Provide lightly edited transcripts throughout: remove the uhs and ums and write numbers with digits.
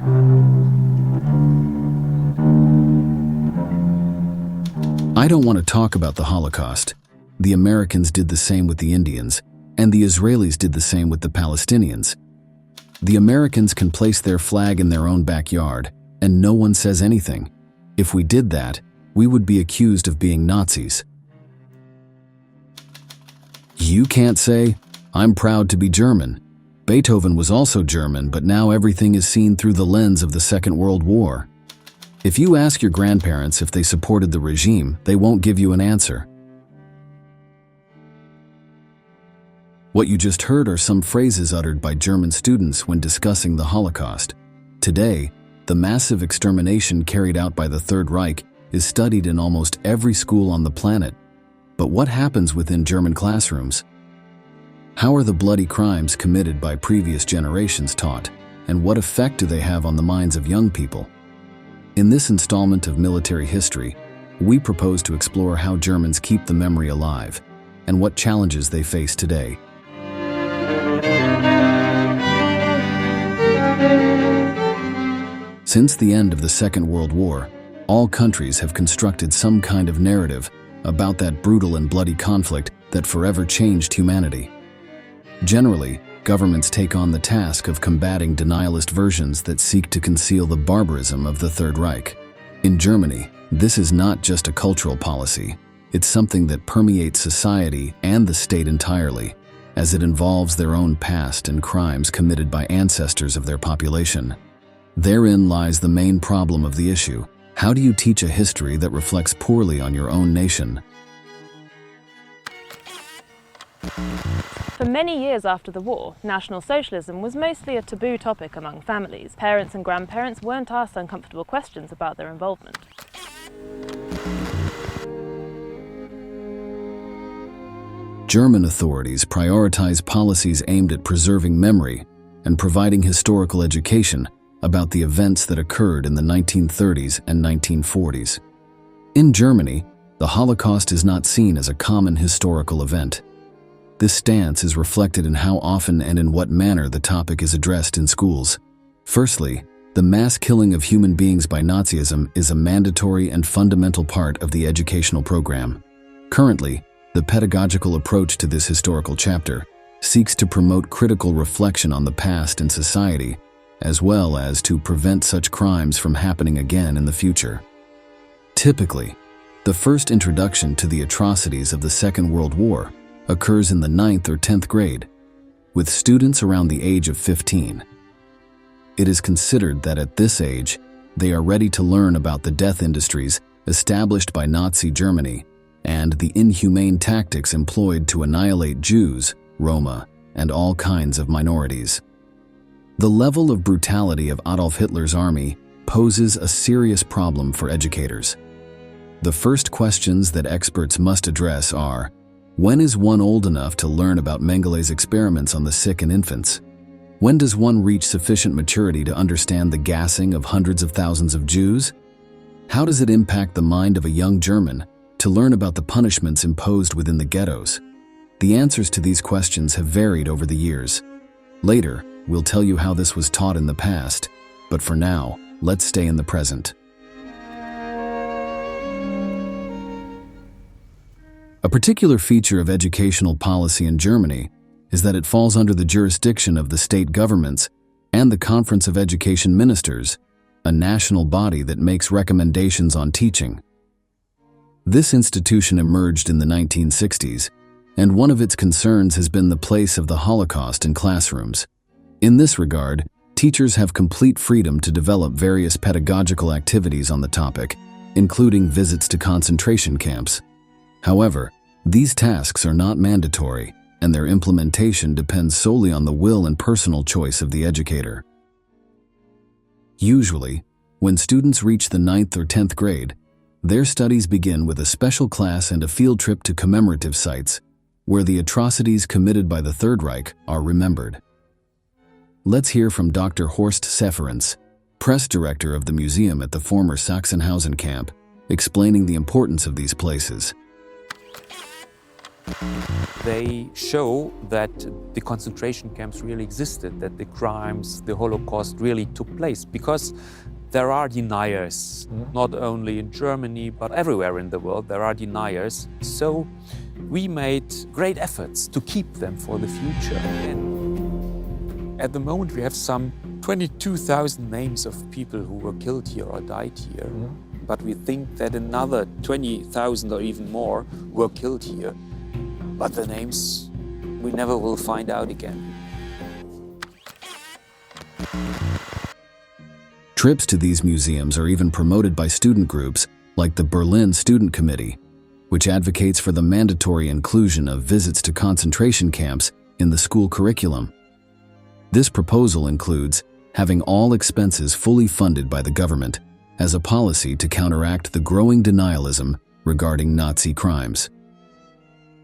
I don't want to talk about the Holocaust. The Americans did the same with the Indians, and the Israelis did the same with the Palestinians. The Americans can place their flag in their own backyard, and no one says anything. If we did that, we would be accused of being Nazis. You can't say, "I'm proud to be German." Beethoven was also German, but now everything is seen through the lens of the Second World War. If you ask your grandparents if they supported the regime, they won't give you an answer. What you just heard are some phrases uttered by German students when discussing the Holocaust. Today, the massive extermination carried out by the Third Reich is studied in almost every school on the planet. But what happens within German classrooms? How are the bloody crimes committed by previous generations taught, and what effect do they have on the minds of young people? In this installment of Military History, we propose to explore how Germans keep the memory alive and what challenges they face today. Since the end of the Second World War, all countries have constructed some kind of narrative about that brutal and bloody conflict that forever changed humanity. Generally, governments take on the task of combating denialist versions that seek to conceal the barbarism of the Third Reich. In Germany, this is not just a cultural policy. It's something that permeates society and the state entirely, as it involves their own past and crimes committed by ancestors of their population. Therein lies the main problem of the issue. How do you teach a history that reflects poorly on your own nation? For many years after the war, National Socialism was mostly a taboo topic among families. Parents and grandparents weren't asked uncomfortable questions about their involvement. German authorities prioritize policies aimed at preserving memory and providing historical education about the events that occurred in the 1930s and 1940s. In Germany, the Holocaust is not seen as a common historical event. This stance is reflected in how often and in what manner the topic is addressed in schools. Firstly, the mass killing of human beings by Nazism is a mandatory and fundamental part of the educational program. Currently, the pedagogical approach to this historical chapter seeks to promote critical reflection on the past and society, as well as to prevent such crimes from happening again in the future. Typically, the first introduction to the atrocities of the Second World War occurs in the 9th or 10th grade, with students around the age of 15. It is considered that at this age, they are ready to learn about the death industries established by Nazi Germany and the inhumane tactics employed to annihilate Jews, Roma, and all kinds of minorities. The level of brutality of Adolf Hitler's army poses a serious problem for educators. The first questions that experts must address are: when is one old enough to learn about Mengelé's experiments on the sick and infants? When does one reach sufficient maturity to understand the gassing of hundreds of thousands of Jews? How does it impact the mind of a young German to learn about the punishments imposed within the ghettos? The answers to these questions have varied over the years. Later, we'll tell you how this was taught in the past, but for now, let's stay in the present. A particular feature of educational policy in Germany is that it falls under the jurisdiction of the state governments and the Conference of Education Ministers, a national body that makes recommendations on teaching. This institution emerged in the 1960s, and one of its concerns has been the place of the Holocaust in classrooms. In this regard, teachers have complete freedom to develop various pedagogical activities on the topic, including visits to concentration camps. However, these tasks are not mandatory, and their implementation depends solely on the will and personal choice of the educator. Usually, when students reach the 9th or 10th grade, their studies begin with a special class and a field trip to commemorative sites, where the atrocities committed by the Third Reich are remembered. Let's hear from Dr. Horst Seferens, press director of the museum at the former Sachsenhausen camp, explaining the importance of these places. They show that the concentration camps really existed, that the crimes, the Holocaust really took place, because there are deniers, not only in Germany, but everywhere in the world there are deniers. So we made great efforts to keep them for the future. And at the moment we have some 22,000 names of people who were killed here or died here. But we think that another 20,000 or even more were killed here. But the names we never will find out again. Trips to these museums are even promoted by student groups like the Berlin Student Committee, which advocates for the mandatory inclusion of visits to concentration camps in the school curriculum. This proposal includes having all expenses fully funded by the government as a policy to counteract the growing denialism regarding Nazi crimes.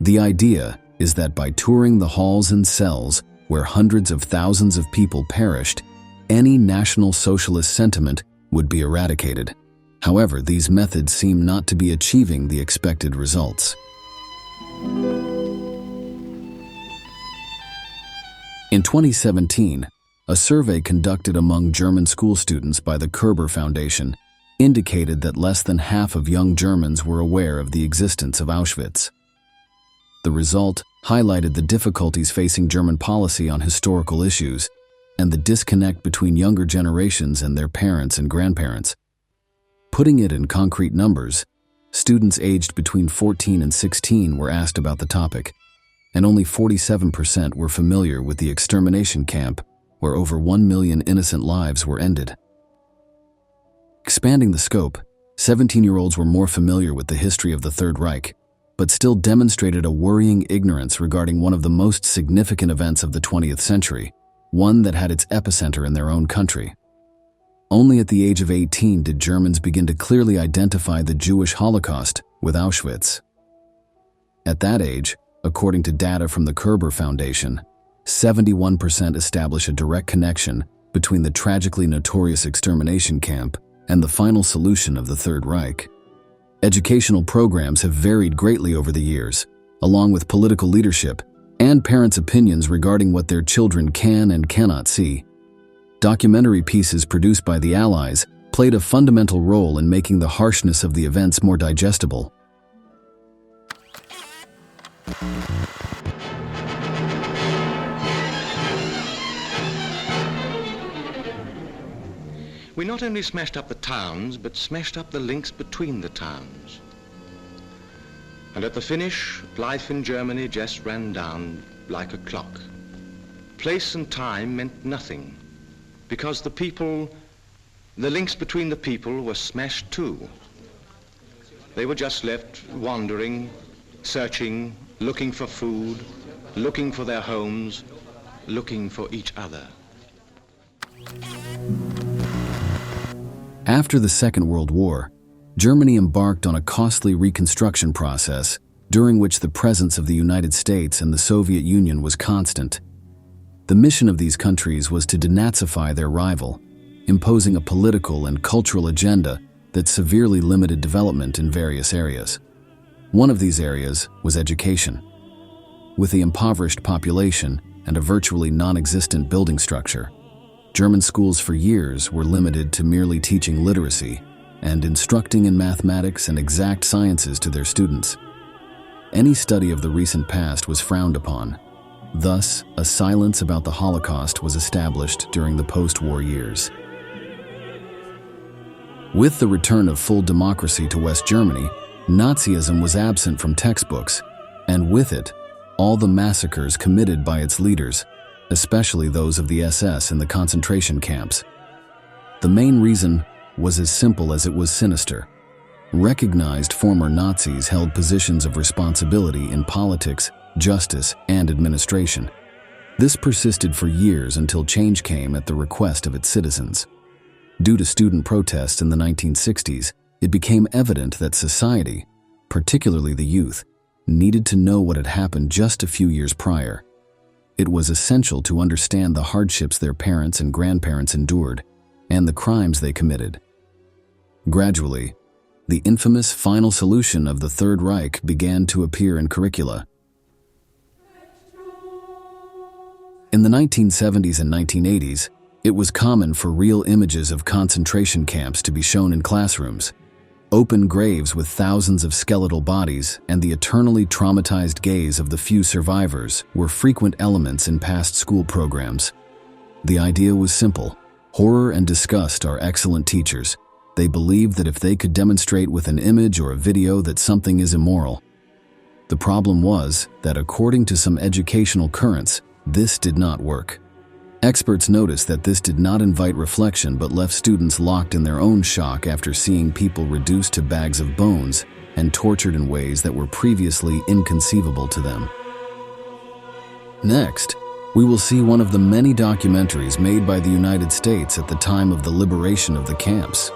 The idea is that by touring the halls and cells where hundreds of thousands of people perished, any National Socialist sentiment would be eradicated. However, these methods seem not to be achieving the expected results. In 2017, a survey conducted among German school students by the Kerber Foundation indicated that less than half of young Germans were aware of the existence of Auschwitz. The result highlighted the difficulties facing German policy on historical issues and the disconnect between younger generations and their parents and grandparents. Putting it in concrete numbers, students aged between 14 and 16 were asked about the topic, and only 47% were familiar with the extermination camp where over 1 million innocent lives were ended. Expanding the scope, 17-year-olds were more familiar with the history of the Third Reich, but still demonstrated a worrying ignorance regarding one of the most significant events of the 20th century, one that had its epicenter in their own country. Only at the age of 18 did Germans begin to clearly identify the Jewish Holocaust with Auschwitz. At that age, according to data from the Kerber Foundation, 71% establish a direct connection between the tragically notorious extermination camp and the final solution of the Third Reich. Educational programs have varied greatly over the years, along with political leadership and parents' opinions regarding what their children can and cannot see. Documentary pieces produced by the Allies played a fundamental role in making the harshness of the events more digestible. We not only smashed up the towns, but smashed up the links between the towns. And at the finish, life in Germany just ran down like a clock. Place and time meant nothing, because the links between the people were smashed too. They were just left wandering, searching, looking for food, looking for their homes, looking for each other. After the Second World War, Germany embarked on a costly reconstruction process during which the presence of the United States and the Soviet Union was constant. The mission of these countries was to denazify their rival, imposing a political and cultural agenda that severely limited development in various areas. One of these areas was education. With the impoverished population and a virtually non-existent building structure, German schools for years were limited to merely teaching literacy and instructing in mathematics and exact sciences to their students. Any study of the recent past was frowned upon. Thus, a silence about the Holocaust was established during the post-war years. With the return of full democracy to West Germany, Nazism was absent from textbooks, and with it, all the massacres committed by its leaders, especially those of the SS in the concentration camps. The main reason was as simple as it was sinister. Recognized former Nazis held positions of responsibility in politics, justice, and administration. This persisted for years until change came at the request of its citizens. Due to student protests in the 1960s, it became evident that society, particularly the youth, needed to know what had happened just a few years prior. It was essential to understand the hardships their parents and grandparents endured and the crimes they committed. Gradually, the infamous final solution of the Third Reich began to appear in curricula, In the 1970s and 1980s, it was common for real images of concentration camps to be shown in classrooms. Open graves with thousands of skeletal bodies and the eternally traumatized gaze of the few survivors were frequent elements in past school programs. The idea was simple. Horror and disgust are excellent teachers. They believe that if they could demonstrate with an image or a video that something is immoral. The problem was that according to some educational currents, this did not work. Experts noticed that this did not invite reflection but left students locked in their own shock after seeing people reduced to bags of bones and tortured in ways that were previously inconceivable to them. Next, we will see one of the many documentaries made by the United States at the time of the liberation of the camps.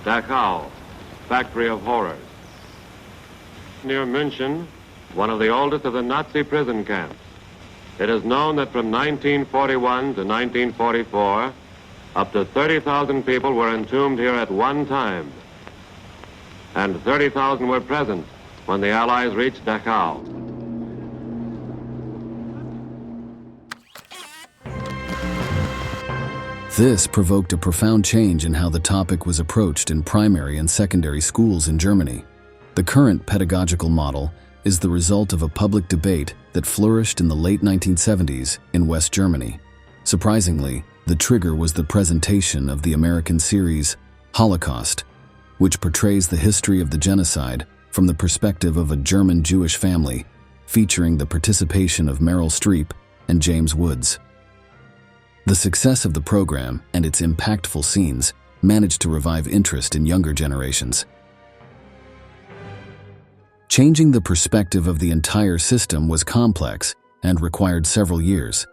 Dachau, Factory of Horrors. Near München, one of the oldest of the Nazi prison camps. It is known that from 1941 to 1944, up to 30,000 people were entombed here at one time, and 30,000 were present when the Allies reached Dachau. This provoked a profound change in how the topic was approached in primary and secondary schools in Germany. The current pedagogical model is the result of a public debate that flourished in the late 1970s in West Germany. Surprisingly, the trigger was the presentation of the American series Holocaust, which portrays the history of the genocide from the perspective of a German Jewish family, featuring the participation of Meryl Streep and James Woods. The success of the program and its impactful scenes managed to revive interest in younger generations. Changing the perspective of the entire system was complex and required several years.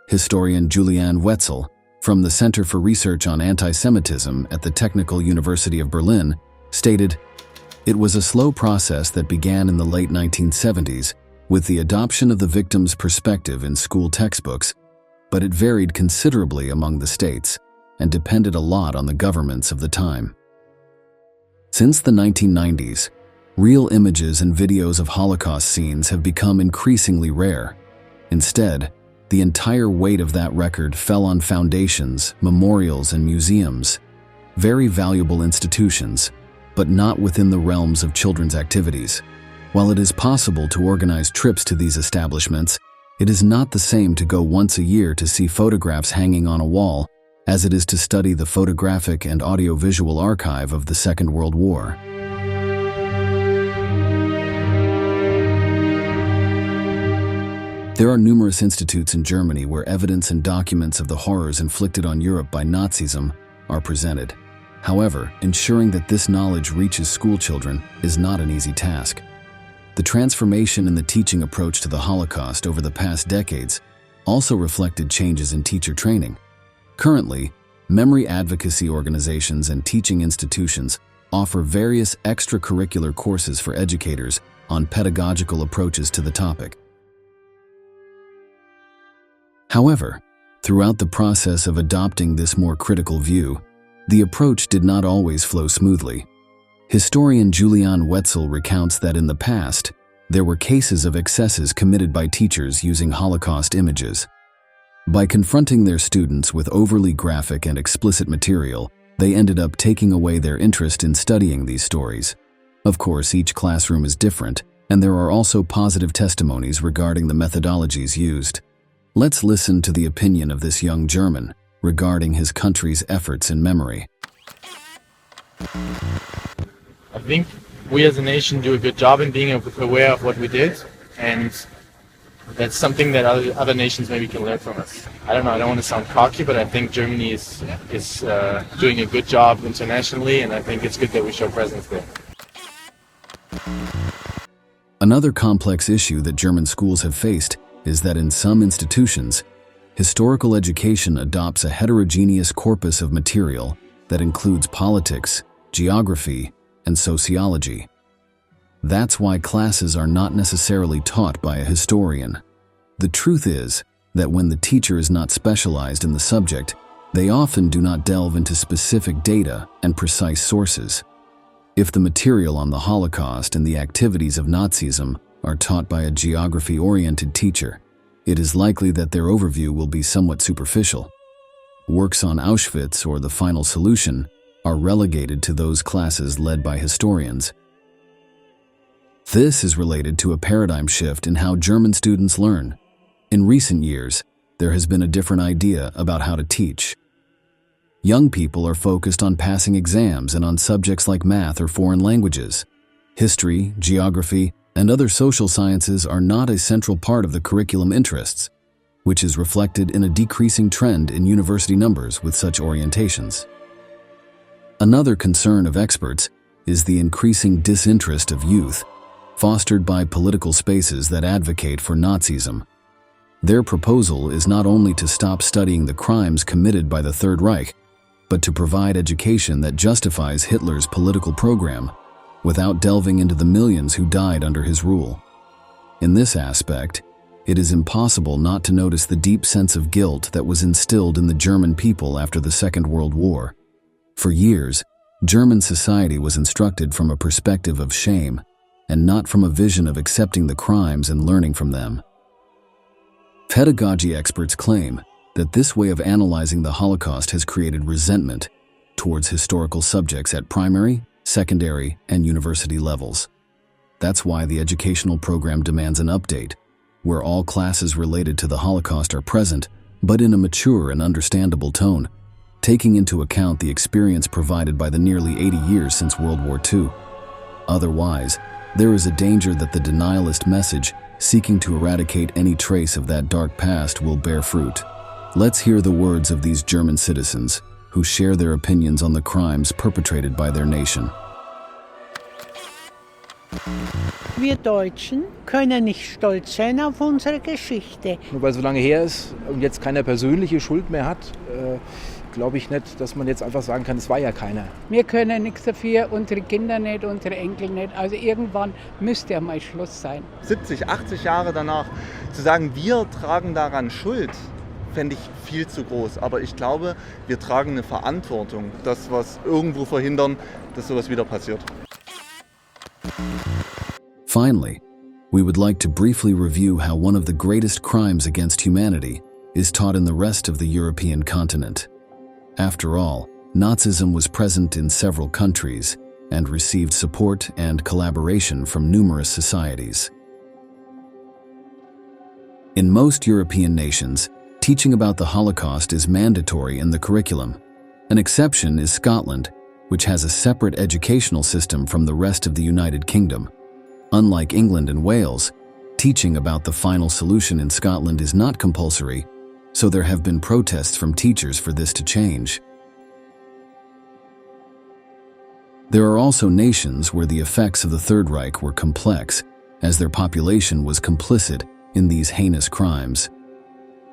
Historian Juliane Wetzel, from the Center for Research on Anti-Semitism at the Technical University of Berlin, stated, "It was a slow process that began in the late 1970s with the adoption of the victim's perspective in school textbooks, but it varied considerably among the states and depended a lot on the governments of the time. Since the 1990s, real images and videos of Holocaust scenes have become increasingly rare. Instead, the entire weight of that record fell on foundations, memorials, and museums, very valuable institutions, but not within the realms of children's activities. While it is possible to organize trips to these establishments, it is not the same to go once a year to see photographs hanging on a wall as it is to study the photographic and audiovisual archive of the Second World War. There are numerous institutes in Germany where evidence and documents of the horrors inflicted on Europe by Nazism are presented. However, ensuring that this knowledge reaches schoolchildren is not an easy task. The transformation in the teaching approach to the Holocaust over the past decades also reflected changes in teacher training. Currently, memory advocacy organizations and teaching institutions offer various extracurricular courses for educators on pedagogical approaches to the topic. However, throughout the process of adopting this more critical view, the approach did not always flow smoothly. Historian Juliane Wetzel recounts that in the past, there were cases of excesses committed by teachers using Holocaust images. By confronting their students with overly graphic and explicit material, they ended up taking away their interest in studying these stories. Of course, each classroom is different, and there are also positive testimonies regarding the methodologies used. Let's listen to the opinion of this young German regarding his country's efforts in memory. I think we as a nation do a good job in being aware of what we did, and that's something that other nations maybe can learn from us. I don't know, I don't want to sound cocky, but I think Germany is doing a good job internationally, and I think it's good that we show presence there. Another complex issue that German schools have faced is that in some institutions, historical education adopts a heterogeneous corpus of material that includes politics, geography, and sociology. That's why classes are not necessarily taught by a historian. The truth is that when the teacher is not specialized in the subject, they often do not delve into specific data and precise sources. If the material on the Holocaust and the activities of Nazism are taught by a geography-oriented teacher, it is likely that their overview will be somewhat superficial. Works on Auschwitz or The Final Solution are relegated to those classes led by historians. This is related to a paradigm shift in how German students learn. In recent years, there has been a different idea about how to teach. Young people are focused on passing exams and on subjects like math or foreign languages. History, geography, and other social sciences are not a central part of the curriculum interests, which is reflected in a decreasing trend in university numbers with such orientations. Another concern of experts is the increasing disinterest of youth, fostered by political spaces that advocate for Nazism. Their proposal is not only to stop studying the crimes committed by the Third Reich, but to provide education that justifies Hitler's political program, without delving into the millions who died under his rule. In this aspect, it is impossible not to notice the deep sense of guilt that was instilled in the German people after the Second World War. For years, German society was instructed from a perspective of shame, and not from a vision of accepting the crimes and learning from them. Pedagogy experts claim that this way of analyzing the Holocaust has created resentment towards historical subjects at primary, secondary, and university levels. That's why the educational program demands an update, where all classes related to the Holocaust are present, but in a mature and understandable tone, taking into account the experience provided by the nearly 80 years since World War II. Otherwise, there is a danger that the denialist message, seeking to eradicate any trace of that dark past, will bear fruit. Let's hear the words of these German citizens who share their opinions on the crimes perpetrated by their nation. Wir Deutschen können nicht stolz sein auf unsere Geschichte. Nur weil es so lange her ist und jetzt keiner persönliche Schuld mehr hat, glaube ich nicht, dass man jetzt einfach sagen kann, es war ja keiner. Wir können nichts dafür, unsere Kinder nicht, unsere Enkel nicht. Also irgendwann müsste ja mal Schluss sein. 70, 80 Jahre danach zu sagen, wir tragen daran Schuld, fände ich viel zu groß. Aber ich glaube, wir tragen eine Verantwortung, dass wir irgendwo verhindern, dass sowas wieder passiert. Finally, we would like to briefly review how one of the greatest crimes against humanity is taught in the rest of the European continent. After all, Nazism was present in several countries and received support and collaboration from numerous societies. In most European nations, teaching about the Holocaust is mandatory in the curriculum. An exception is Scotland, which has a separate educational system from the rest of the United Kingdom. Unlike England and Wales, teaching about the Final Solution in Scotland is not compulsory, so there have been protests from teachers for this to change. There are also nations where the effects of the Third Reich were complex, as their population was complicit in these heinous crimes.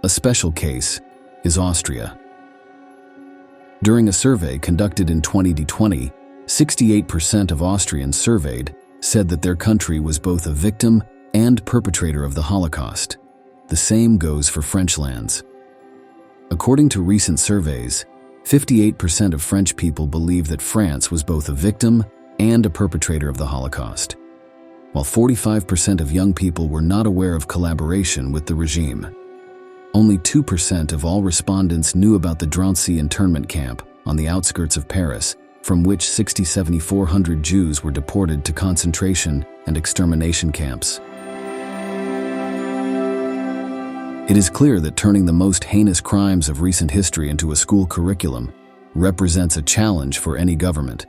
A special case is Austria. During a survey conducted in 2020, 68% of Austrians surveyed said that their country was both a victim and perpetrator of the Holocaust. The same goes for French lands. According to recent surveys, 58% of French people believe that France was both a victim and a perpetrator of the Holocaust, while 45% of young people were not aware of collaboration with the regime. Only 2% of all respondents knew about the Drancy internment camp on the outskirts of Paris, from which 7,400 Jews were deported to concentration and extermination camps. It is clear that turning the most heinous crimes of recent history into a school curriculum represents a challenge for any government.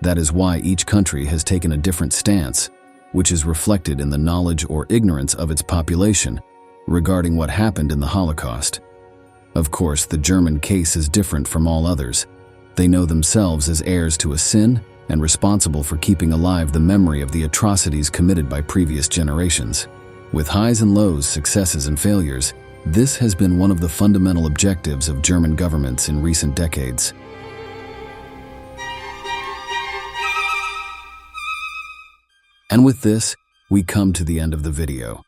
That is why each country has taken a different stance, which is reflected in the knowledge or ignorance of its population regarding what happened in the Holocaust. Of course, the German case is different from all others. They know themselves as heirs to a sin and responsible for keeping alive the memory of the atrocities committed by previous generations. With highs and lows, successes and failures, this has been one of the fundamental objectives of German governments in recent decades. And with this, we come to the end of the video.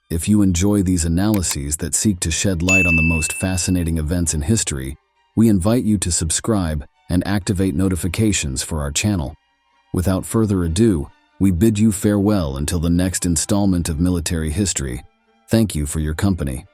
If you enjoy these analyses that seek to shed light on the most fascinating events in history, we invite you to subscribe and activate notifications for our channel. Without further ado, We bid you farewell until the next installment of Military History. Thank you for your company.